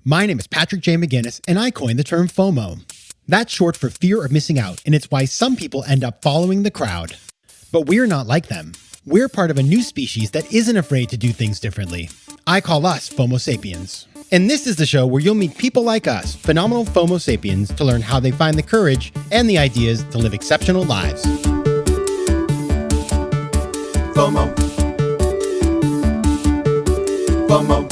My name is Patrick J. McGinnis, and I coined the term FOMO. That's short for fear of missing out, and it's why some people end up following the crowd. But we're not like them. We're part of a new species that isn't afraid to do things differently. I call us FOMO Sapiens. And this is the show where you'll meet people like us, phenomenal FOMO Sapiens, to learn how they find the courage and the ideas to live exceptional lives. FOMO. FOMO.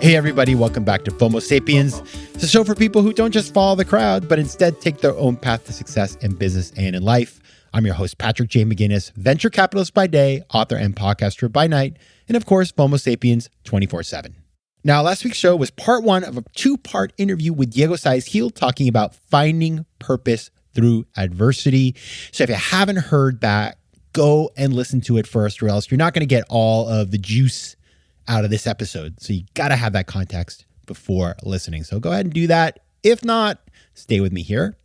Hey everybody, welcome back to FOMO Sapiens. It's a show for people who don't just follow the crowd, but instead take their own path to success in business and in life. I'm your host, Patrick J. McGinnis, venture capitalist by day, author and podcaster by night, and of course, FOMO Sapiens 24/7. Now, last week's show was part one of a two-part interview with Diego Saez-Gil talking about finding purpose through adversity. So if you haven't heard that, go and listen to it first, or else you're not going to get all of the juice out of this episode. So you got to have that context before listening. So go ahead and do that. If not, stay with me here.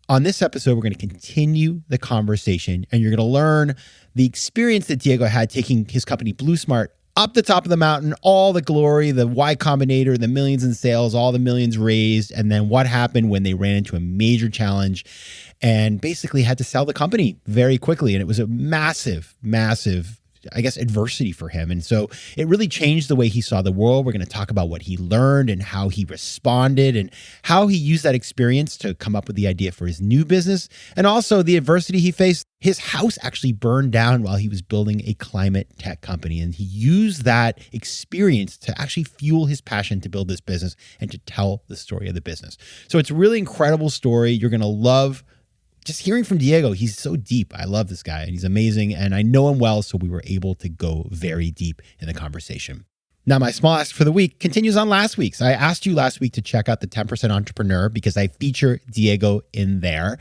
On this episode, we're going to continue the conversation, and you're going to learn the experience that Diego had taking his company Blue Smart up the top of the mountain, all the glory, the Y Combinator, the millions in sales, all the millions raised, and then what happened when they ran into a major challenge and basically had to sell the company very quickly. And it was a massive, adversity for him. And so it really changed the way he saw the world. We're going to talk about what he learned and how he responded and how he used that experience to come up with the idea for his new business. And also the adversity he faced. His house actually burned down while he was building a climate tech company. And he used that experience to actually fuel his passion to build this business and to tell the story of the business. So it's a really incredible story. You're going to love just hearing from Diego. He's so deep. I love this guy and he's amazing. And I know him well, so we were able to go very deep in the conversation. Now, my small ask for the week continues on last week's. I asked you last week to check out the 10% Entrepreneur because I feature Diego in there.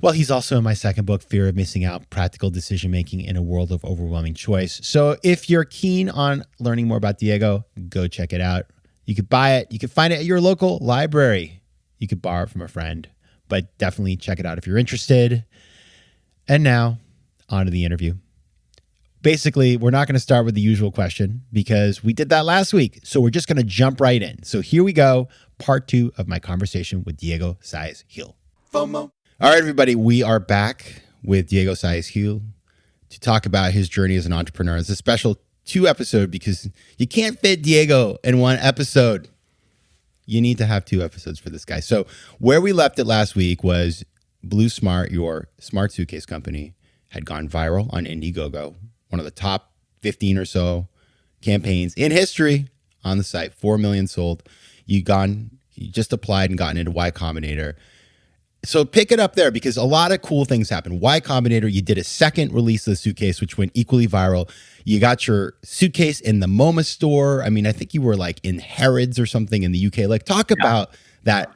Well, he's also in my second book, Fear of Missing Out, Practical Decision-Making in a World of Overwhelming Choice. So if you're keen on learning more about Diego, go check it out. You could buy it. You could find it at your local library. You could borrow it from a friend. But definitely check it out if you're interested. And now, on to the interview. Basically, we're not going to start with the usual question because we did that last week. So we're just going to jump right in. So here we go, part two of my conversation with Diego Saez-Gil. FOMO. All right, everybody, we are back with Diego Saez-Gil to talk about his journey as an entrepreneur. It's a special 2 episode because you can't fit Diego in 1 episode. You need to have 2 episodes for this guy. So where we left it last week was Blue Smart, your smart suitcase company, had gone viral on Indiegogo, one of the top 15 or so campaigns in history on the site, 4 million sold. You just applied and gotten into Y Combinator. So pick it up there because a lot of cool things happened. Y Combinator, you did a second release of the suitcase, which went equally viral. You got your suitcase in the MoMA store. I mean, I think you were like in Harrods or something in the UK. Like talk about that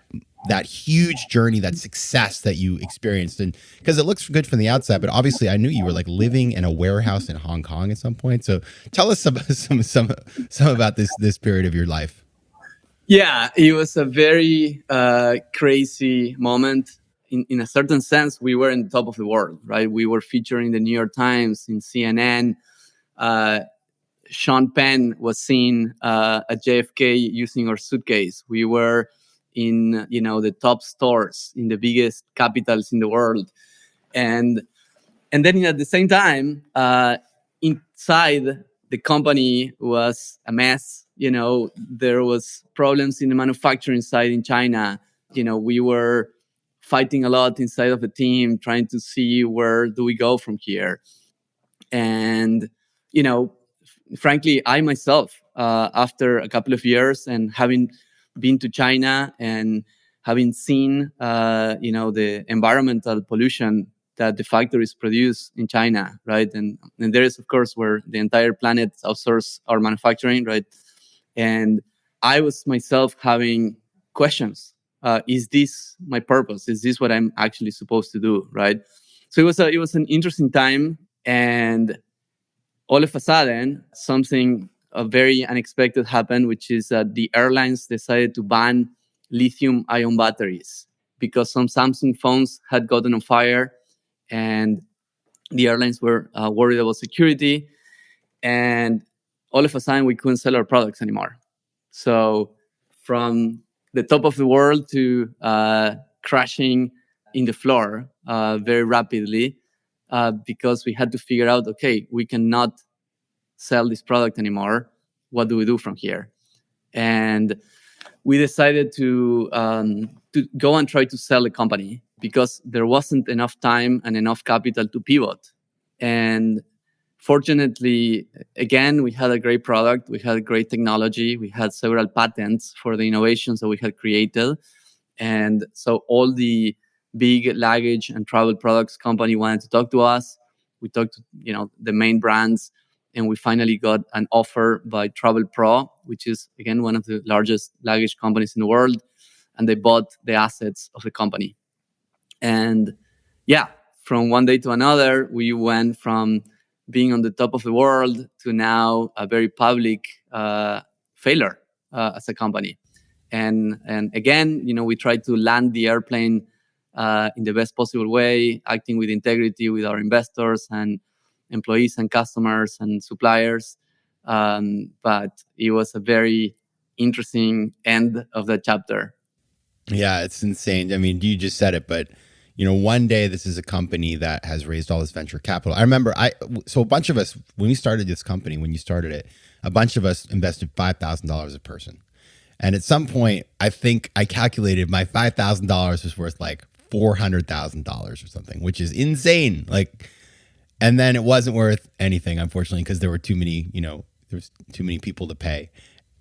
huge journey, that success that you experienced. And because it looks good from the outside, but obviously I knew you were like living in a warehouse in Hong Kong at some point. So tell us some about this period of your life. Yeah, it was a very crazy moment. In a certain sense, we were in the top of the world, right? We were featured in the New York Times, in CNN. Sean Penn was seen at JFK using our suitcase. We were in the top stores in the biggest capitals in the world, and then at the same time, inside the company was a mess. There was problems in the manufacturing side in China. We were fighting a lot inside of the team, trying to see where do we go from here. And, frankly, I myself, after a couple of years and having been to China and having seen, the environmental pollution that the factories produce in China, right? And there is, of course, where the entire planet outsources our manufacturing, right? And I was myself having questions. Is this my purpose? Is this what I'm actually supposed to do, right? So it was an interesting time. And all of a sudden, something very unexpected happened, which is that the airlines decided to ban lithium-ion batteries because some Samsung phones had gotten on fire and the airlines were worried about security. And all of a sudden, we couldn't sell our products anymore. So from the top of the world to crashing in the floor very rapidly because we had to figure out, okay, we cannot sell this product anymore. What do we do from here? And we decided to go and try to sell the company because there wasn't enough time and enough capital to pivot. And fortunately, again, we had a great product, we had great technology, we had several patents for the innovations that we had created. And so all the big luggage and travel products company wanted to talk to us. We talked to the main brands, and we finally got an offer by Travel Pro, which is again one of the largest luggage companies in the world, and they bought the assets of the company. And yeah, from one day to another, we went from being on the top of the world to now a very public failure as a company. And again, we tried to land the airplane in the best possible way, acting with integrity with our investors and employees and customers and suppliers. But it was a very interesting end of that chapter. Yeah, it's insane. I mean, you just said it, but one day this is a company that has raised all this venture capital. I remember so a bunch of us, when we started this company, when you started it, a bunch of us invested $5,000 a person. And at some point, I think I calculated my $5,000 was worth like $400,000 or something, which is insane. And then it wasn't worth anything, unfortunately, because there were too many, there's too many people to pay.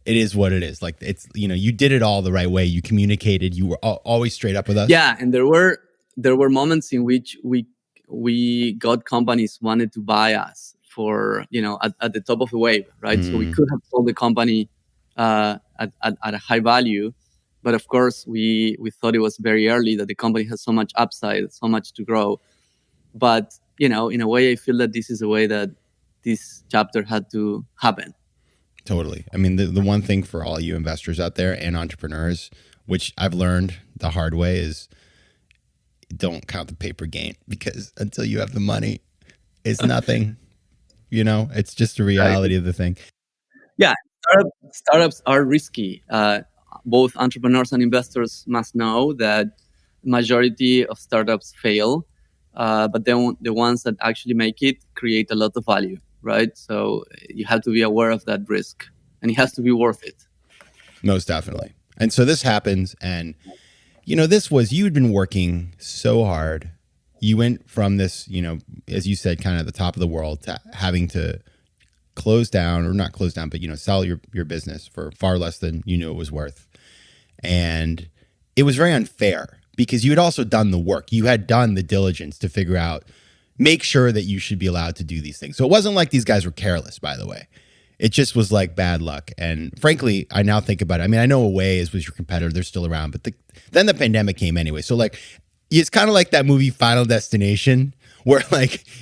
It is what it is. Like, it's, you did it all the right way. You communicated. You were always straight up with us. Yeah, and there were moments in which we got companies wanted to buy us for at the top of the wave, right? So we could have sold the company at a high value, but of course we thought it was very early, that the company has so much upside, so much to grow. But in a way, I feel that this is a way that this chapter had to happen. Totally. I mean, the one thing for all you investors out there and entrepreneurs, which I've learned the hard way, is don't count the paper gain, because until you have the money, it's nothing. It's just the reality of the thing. Yeah, startups are risky. Both entrepreneurs and investors must know that majority of startups fail, but then the ones that actually make it create a lot of value, right? So you have to be aware of that risk, and it has to be worth it. Most definitely. And so this happens, and this was, you had been working so hard. You went from this, as you said, kind of the top of the world, to having to close down, or not close down, but sell your business for far less than you knew it was worth. And it was very unfair, because you had also done the work. You had done the diligence to figure out, make sure that you should be allowed to do these things. So it wasn't like these guys were careless, by the way. It just was like bad luck. And frankly, I now think about it. I mean, I know Away was your competitor. They're still around, but then the pandemic came anyway. So it's kind of like that movie Final Destination, where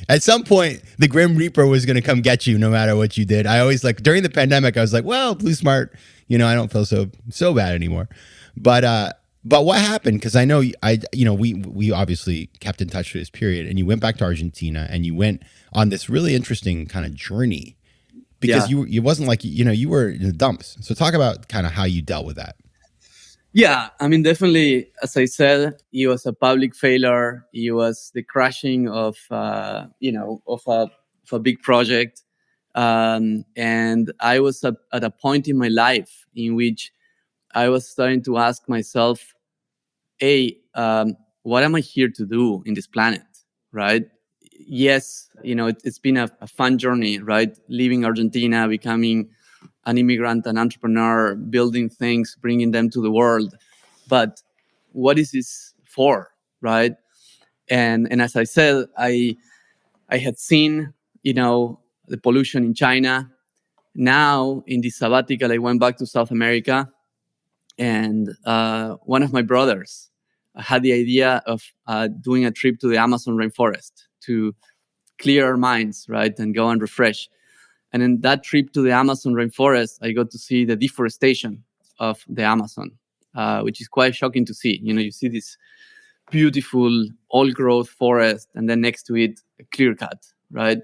at some point the Grim Reaper was going to come get you no matter what you did. I always during the pandemic, I was like, well, Blue Smart, I don't feel so bad anymore. But what happened? Because I know we obviously kept in touch for this period, and you went back to Argentina and you went on this really interesting kind of journey, because you wasn't you were in the dumps. So talk about kind of how you dealt with that. Yeah, I mean, definitely, as I said, it was a public failure. It was the crashing of a big project. And I was at a point in my life in which I was starting to ask myself, hey, what am I here to do in this planet, right? Yes, it's been a fun journey, right? Leaving Argentina, becoming an immigrant, an entrepreneur, building things, bringing them to the world. But what is this for, right? And as I said, I had seen, the pollution in China. Now, in this sabbatical, I went back to South America, and one of my brothers had the idea of doing a trip to the Amazon rainforest to clear our minds, right, and go and refresh. And in that trip to the Amazon rainforest, I got to see the deforestation of the Amazon, which is quite shocking to see. You see this beautiful old-growth forest, and then next to it, a clear cut, right?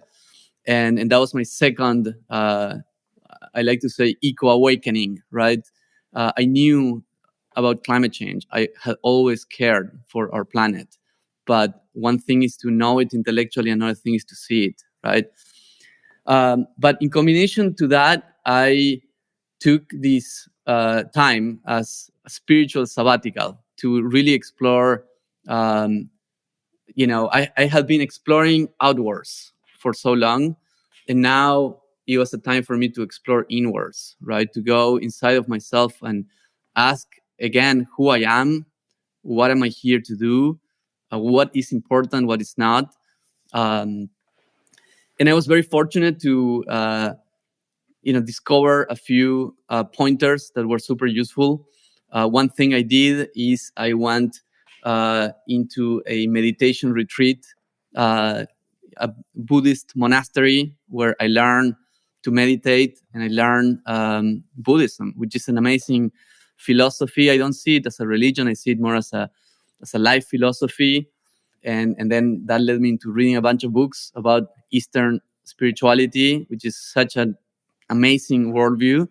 And that was my second, I like to say, eco-awakening, right? I knew about climate change. I had always cared for our planet. But one thing is to know it intellectually, another thing is to see it, right? But in combination to that, I took this time as a spiritual sabbatical to really explore. I had been exploring outwards for so long, and now it was a time for me to explore inwards, right? To go inside of myself and ask again who I am, what am I here to do, what is important, what is not. Um, and I was very fortunate to discover a few pointers that were super useful. One thing I did is I went into a meditation retreat, a Buddhist monastery where I learned to meditate, and I learned Buddhism, which is an amazing philosophy. I don't see it as a religion; I see it more as a life philosophy. And then that led me into reading a bunch of books about Eastern spirituality, which is such an amazing worldview.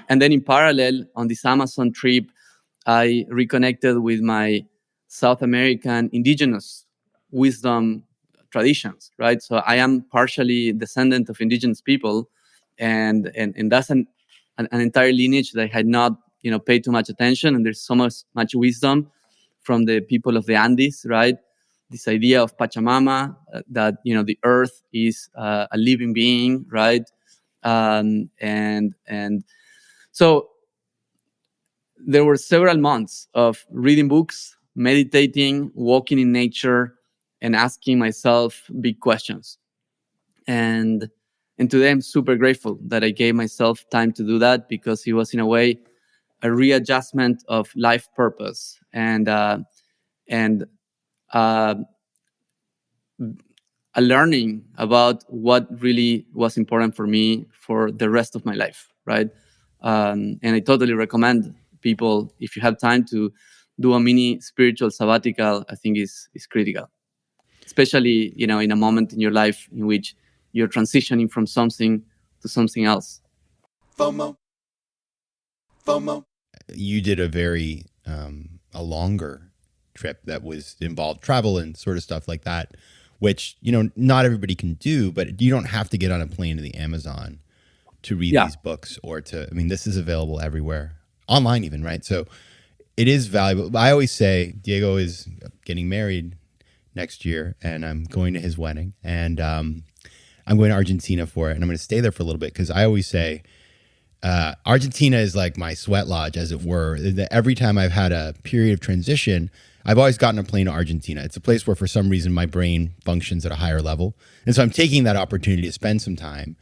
And then in parallel, on this Amazon trip, I reconnected with my South American indigenous wisdom traditions, right? So I am partially descendant of indigenous people, and that's an entire lineage that I had not paid too much attention. And there's so much wisdom from the people of the Andes, right? This idea of Pachamama, that the earth is a living being, right? And so there were several months of reading books, meditating, walking in nature, and asking myself big questions. And today I'm super grateful that I gave myself time to do that, because it was in a way a readjustment of life purpose and uh, a learning about what really was important for me for the rest of my life, right? And I totally recommend people, if you have time, to do a mini spiritual sabbatical. I think is critical, especially in a moment in your life in which you're transitioning from something to something else. FOMO. You did a longer trip that involved travel and sort of stuff like that, which not everybody can do, but you don't have to get on a plane to the Amazon to read these books, or this is available everywhere, online even, right? So it is valuable. I always say Diego is getting married next year, and I'm going to his wedding, and I'm going to Argentina for it, and I'm going to stay there for a little bit, because I always say Argentina is like my sweat lodge, as it were. Every time I've had a period of transition, I've always gotten a plane to Argentina. It's a place where for some reason my brain functions at a higher level. And so I'm taking that opportunity to spend some time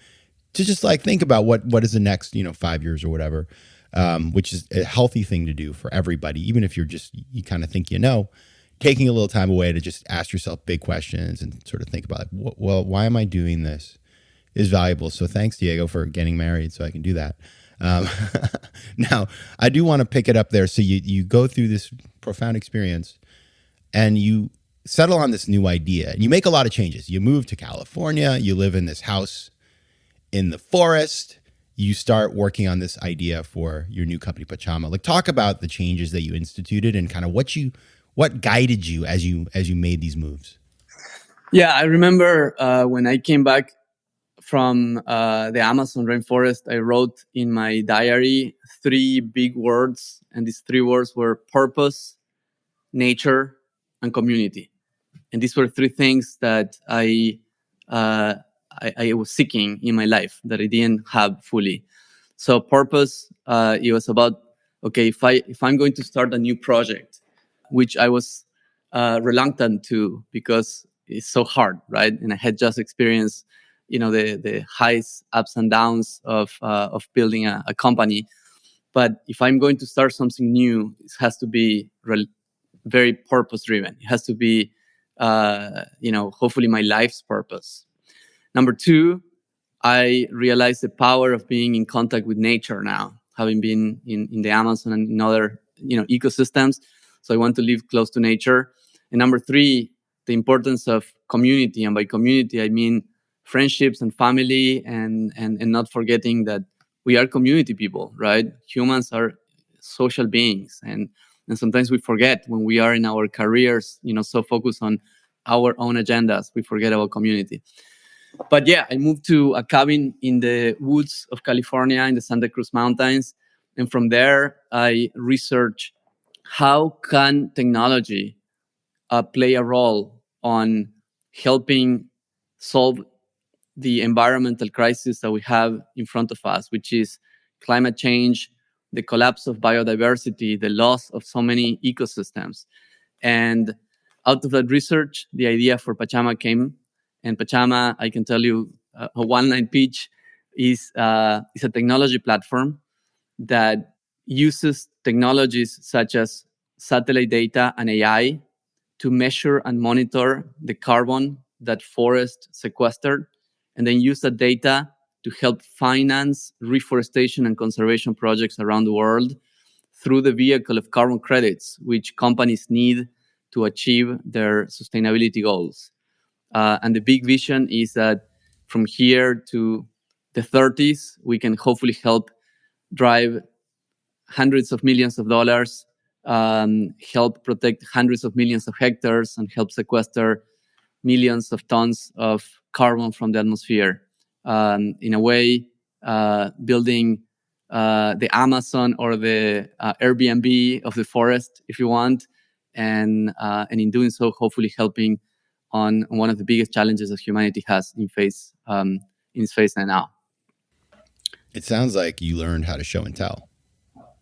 to just think about what is the next 5 years or whatever, which is a healthy thing to do for everybody, even if you kind of think taking a little time away to just ask yourself big questions and sort of think about well, why am I doing this is valuable. So thanks, Diego, for getting married so I can do that. Now, I do want to pick it up there. So you go through this profound experience and you settle on this new idea, and you make a lot of changes. You move to California, you live in this house in the forest, you start working on this idea for your new company, Pachama. Talk about the changes that you instituted and kind of what guided you as you made these moves. Yeah, I remember when I came back from the Amazon rainforest, I wrote in my diary 3 big words, and these 3 words were purpose, nature, and community. And these were 3 things that I was seeking in my life that I didn't have fully. So purpose, it was about, okay, if I'm going to start a new project, which I was reluctant to, because it's so hard, right? And I had just experienced, the highs, ups and downs of building a company. But if I'm going to start something new, it has to be very purpose driven. It has to be, hopefully my life's purpose. Number 2, I realized the power of being in contact with nature now, having been in the Amazon and in other ecosystems. So I want to live close to nature. And number 3, the importance of community. And by community, I mean friendships and family, and not forgetting that we are community people, right? Humans are social beings, and sometimes we forget when we are in our careers, so focused on our own agendas, we forget about community. But yeah, I moved to a cabin in the woods of California in the Santa Cruz Mountains. And from there, I researched how can technology play a role on helping solve the environmental crisis that we have in front of us, which is climate change, the collapse of biodiversity, the loss of so many ecosystems. And out of that research, the idea for Pachama came. And Pachama, I can tell you, a one-line pitch is a technology platform that uses technologies such as satellite data and AI to measure and monitor the carbon that forests sequestered, and then use that data to help finance reforestation and conservation projects around the world through the vehicle of carbon credits, which companies need to achieve their sustainability goals. And the big vision is that from here to the 30s, we can hopefully help drive hundreds of millions of dollars, help protect hundreds of millions of hectares, and help sequester millions of tons of carbon from the atmosphere. In a way, building the Amazon or the Airbnb of the forest, if you want, and in doing so, hopefully helping on one of the biggest challenges that humanity has in its face right now. It sounds like you learned how to show and tell.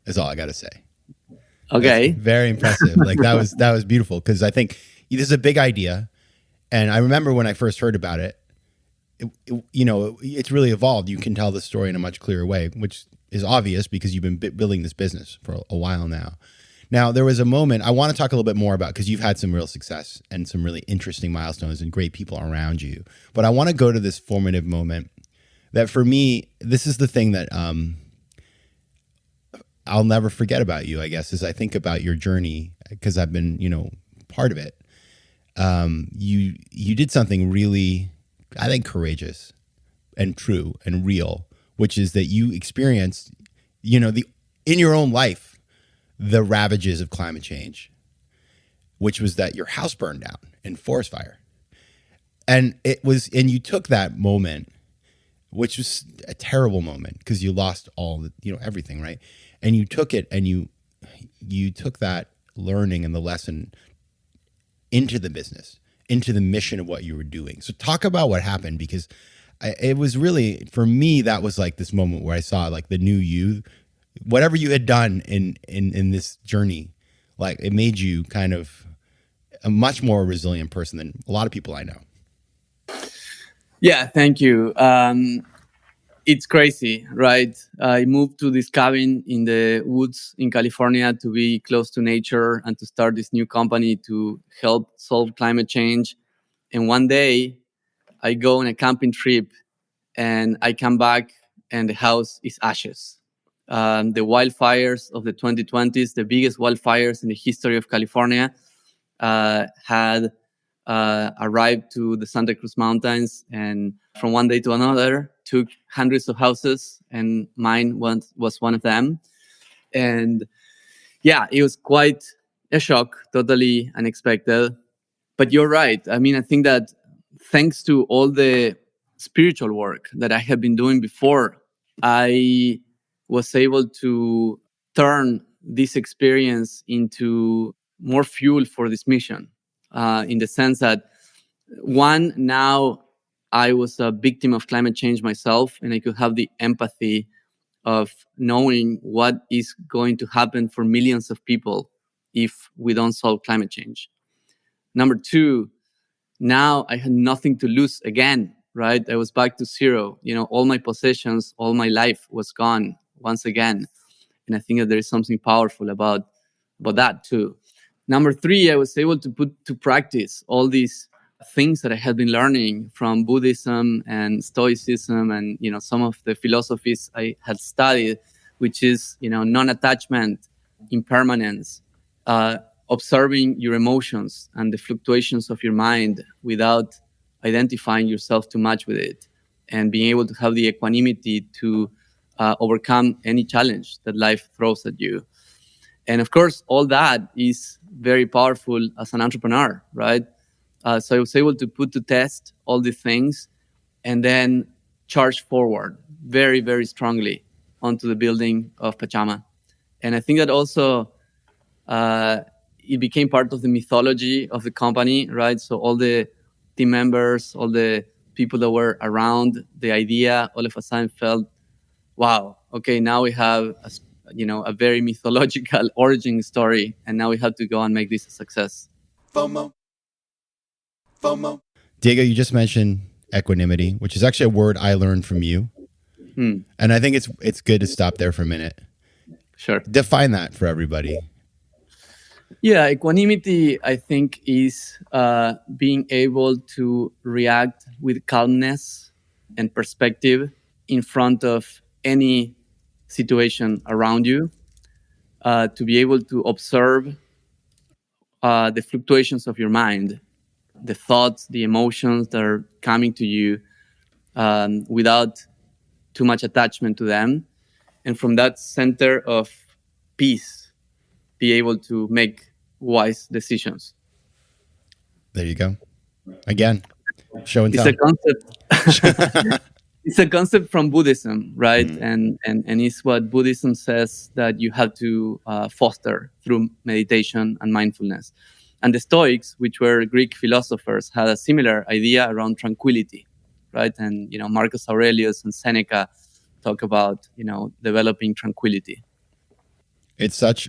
Is all I got to say. Okay, that's very impressive. Like that was beautiful, because I think this is a big idea, and I remember when I first heard about it, it's really evolved. You can tell the story in a much clearer way, which is obvious because you've been building this business for a while now. Now, there was a moment I want to talk a little bit more about, because you've had some real success and some really interesting milestones and great people around you. But I want to go to this formative moment that, for me, this is the thing that I'll never forget about you, I guess, as I think about your journey, because I've been, part of it. You did something really, I think, courageous and true and real, which is that you experienced, in your own life, the ravages of climate change, which was that your house burned down in forest fire. And you took that moment, which was a terrible moment because you lost all the, everything, right? And you took it and you took that learning and the lesson into the business, into the mission of what you were doing. So talk about what happened, because it was really, for me, that was like this moment where I saw like the new you, whatever you had done in this journey, like it made you kind of a much more resilient person than a lot of people I know. Yeah, thank you. It's crazy, right? I moved to this cabin in the woods in California to be close to nature and to start this new company to help solve climate change. And one day I go on a camping trip and I come back and the house is ashes. The wildfires of the 2020s, the biggest wildfires in the history of California, had arrived to the Santa Cruz Mountains, and from one day to another took hundreds of houses, and mine was one of them. And yeah, it was quite a shock, totally unexpected. But you're right. I mean, I think that thanks to all the spiritual work that I have been doing before, I was able to turn this experience into more fuel for this mission, in the sense that, one, now I was a victim of climate change myself, and I could have the empathy of knowing what is going to happen for millions of people if we don't solve climate change. Number two, now I had nothing to lose again, right? I was back to zero. All my possessions, all my life was gone once again. And I think that there is something powerful about that too. Number three, I was able to put to practice all these things that I had been learning from Buddhism and Stoicism and, some of the philosophies I had studied, which is, non-attachment, impermanence, observing your emotions and the fluctuations of your mind without identifying yourself too much with it, and being able to have the equanimity to overcome any challenge that life throws at you. And of course, all that is very powerful as an entrepreneur, right? So I was able to put to test all these things and then charge forward very, very strongly onto the building of Pachama. And I think that also it became part of the mythology of the company, right? So all the team members, all the people that were around the idea, all of a sudden felt, wow, okay, now we have a very mythological origin story, and now we have to go and make this a success. FOMO. FOMO. Diego, you just mentioned equanimity, which is actually a word I learned from you. And I think it's good to stop there for a minute. Sure. Define that for everybody. Yeah, equanimity, I think, is being able to react with calmness and perspective in front of any situation around you, to be able to observe the fluctuations of your mind, the thoughts, the emotions that are coming to you, without too much attachment to them. And from that center of peace, be able to make wise decisions. There you go. Again, show and It's tell. a concept. It's a concept from Buddhism, right? And it's what Buddhism says that you have to foster through meditation and mindfulness. And the Stoics, which were Greek philosophers, had a similar idea around tranquility, right? And Marcus Aurelius and Seneca talk about developing tranquility. It's such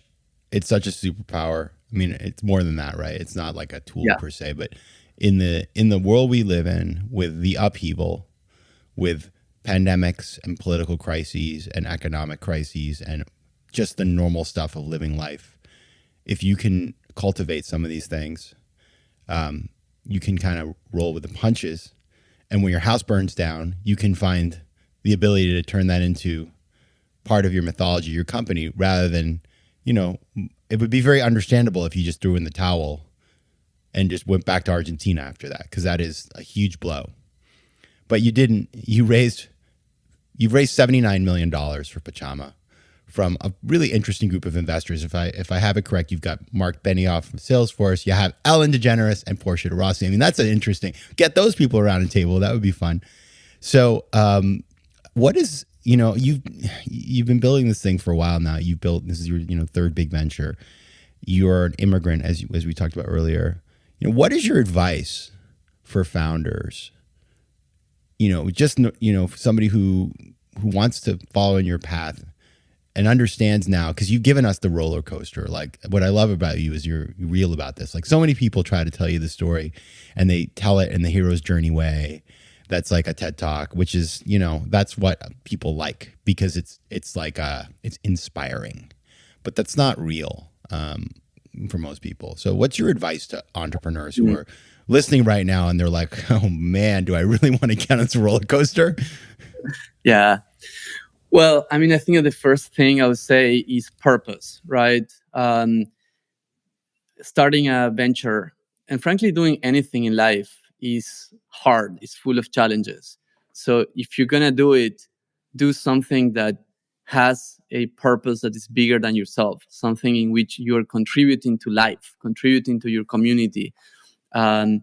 a superpower. I mean, it's more than that, right? It's not like a tool per se, but in the world we live in, with the upheaval, with pandemics and political crises and economic crises and just the normal stuff of living life, if you can cultivate some of these things, you can kind of roll with the punches. And when your house burns down, you can find the ability to turn that into part of your mythology, your company, rather than, it would be very understandable if you just threw in the towel and just went back to Argentina after that, because that is a huge blow. But you didn't. You've raised $79 million for Pachama from a really interesting group of investors. If I have it correct, you've got Mark Benioff from Salesforce. You have Ellen DeGeneres and Portia de Rossi. I mean, that's an interesting. Get those people around a table. That would be fun. So, what is you've been building this thing for a while now. This is your third big venture. You're an immigrant, as we talked about earlier. What is your advice for founders? Somebody who wants to follow in your path and understands now, because you've given us the roller coaster. Like, what I love about you is you're real about this. Like, so many people try to tell you the story and they tell it in the hero's journey way. That's like a TED Talk, which is, that's what people like, because it's like it's inspiring, but that's not real for most people. So what's your advice to entrepreneurs who are listening right now and they're like, oh man, do I really want to get on this roller coaster? Yeah. Well, I mean, I think that the first thing I would say is purpose, right? Starting a venture and frankly doing anything in life is hard, it's full of challenges. So if you're going to do it, do something that has a purpose that is bigger than yourself, something in which you're contributing to life, contributing to your community. And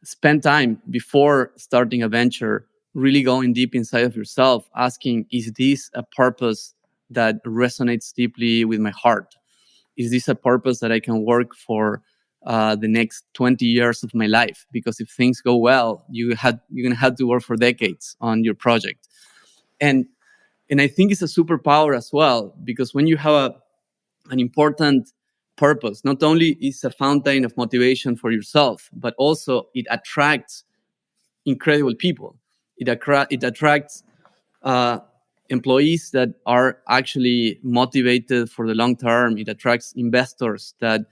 spend time before starting a venture, really going deep inside of yourself, asking, is this a purpose that resonates deeply with my heart? Is this a purpose that I can work for the next 20 years of my life? Because if things go well, you're going to have to work for decades on your project. And I think it's a superpower as well, because when you have an important purpose, not only is a fountain of motivation for yourself, but also it attracts incredible people. It attracts employees that are actually motivated for the long term. It attracts investors that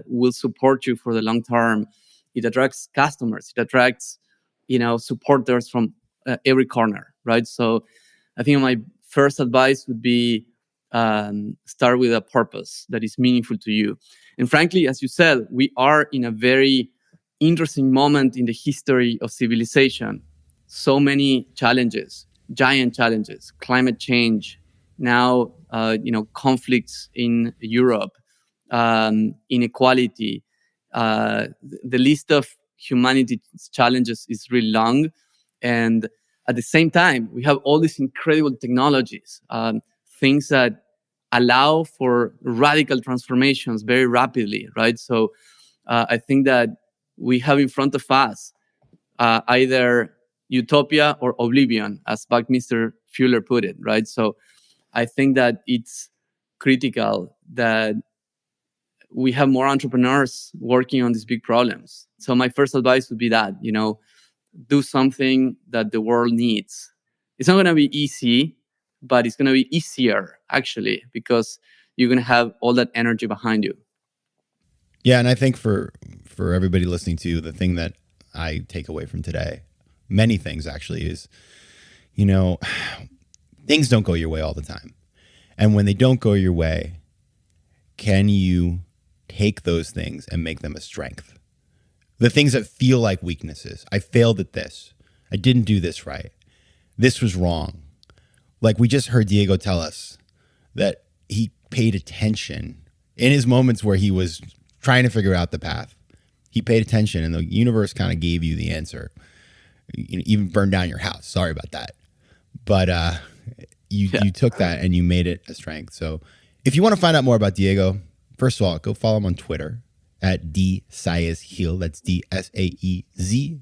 will support you for the long term. It attracts customers. It attracts supporters from every corner, right? So I think my first advice would be start with a purpose that is meaningful to you. And frankly, as you said, we are in a very interesting moment in the history of civilization. So many challenges, giant challenges, climate change, now, conflicts in Europe, inequality. The list of humanity's challenges is really long. And at the same time, we have all these incredible technologies, things that allow for radical transformations very rapidly, right? So I think that we have in front of us either utopia or oblivion, as Buckminster Fuller put it, right? So I think that it's critical that we have more entrepreneurs working on these big problems. So my first advice would be that, do something that the world needs. It's not going to be easy, but it's going to be easier, actually, because you're going to have all that energy behind you. Yeah, and I think for everybody listening to you, the thing that I take away from today, many things actually, is, things don't go your way all the time. And when they don't go your way, can you take those things and make them a strength? The things that feel like weaknesses. I failed at this. I didn't do this right. This was wrong. Like we just heard Diego tell us that he paid attention in his moments where he was trying to figure out the path. He paid attention and the universe kind of gave you the answer. You even burned down your house. Sorry about that. But you took that and you made it a strength. So if you want to find out more about Diego, first of all, go follow him on Twitter at Saez-Gil. That's Saezgil.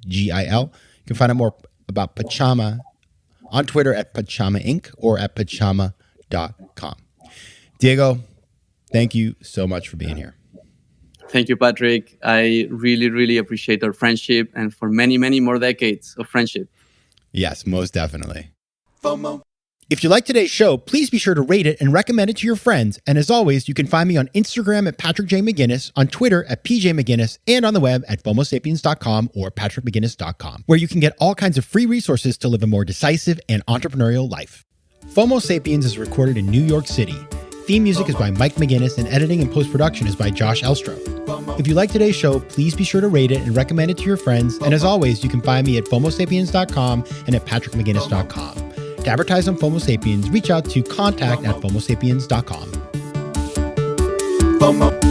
You can find out more about Pachama on Twitter at Pachama Inc. or at pachama.com. Diego, thank you so much for being here. Thank you, Patrick. I really, really appreciate our friendship and for many, many more decades of friendship. Yes, most definitely. FOMO. If you like today's show, please be sure to rate it and recommend it to your friends. And as always, you can find me on Instagram at Patrick J. McGinnis, on Twitter at PJ McGinnis, and on the web at FOMOSapiens.com or PatrickMcGinnis.com, where you can get all kinds of free resources to live a more decisive and entrepreneurial life. FOMO Sapiens is recorded in New York City. Theme music is by Mike McGinnis, and editing and post-production is by Josh Elstro. If you like today's show, please be sure to rate it and recommend it to your friends. And as always, you can find me at FOMOSapiens.com and at PatrickMcGinnis.com. To advertise on FOMO Sapiens, reach out to contact@FOMOSapiens.com. FOMO.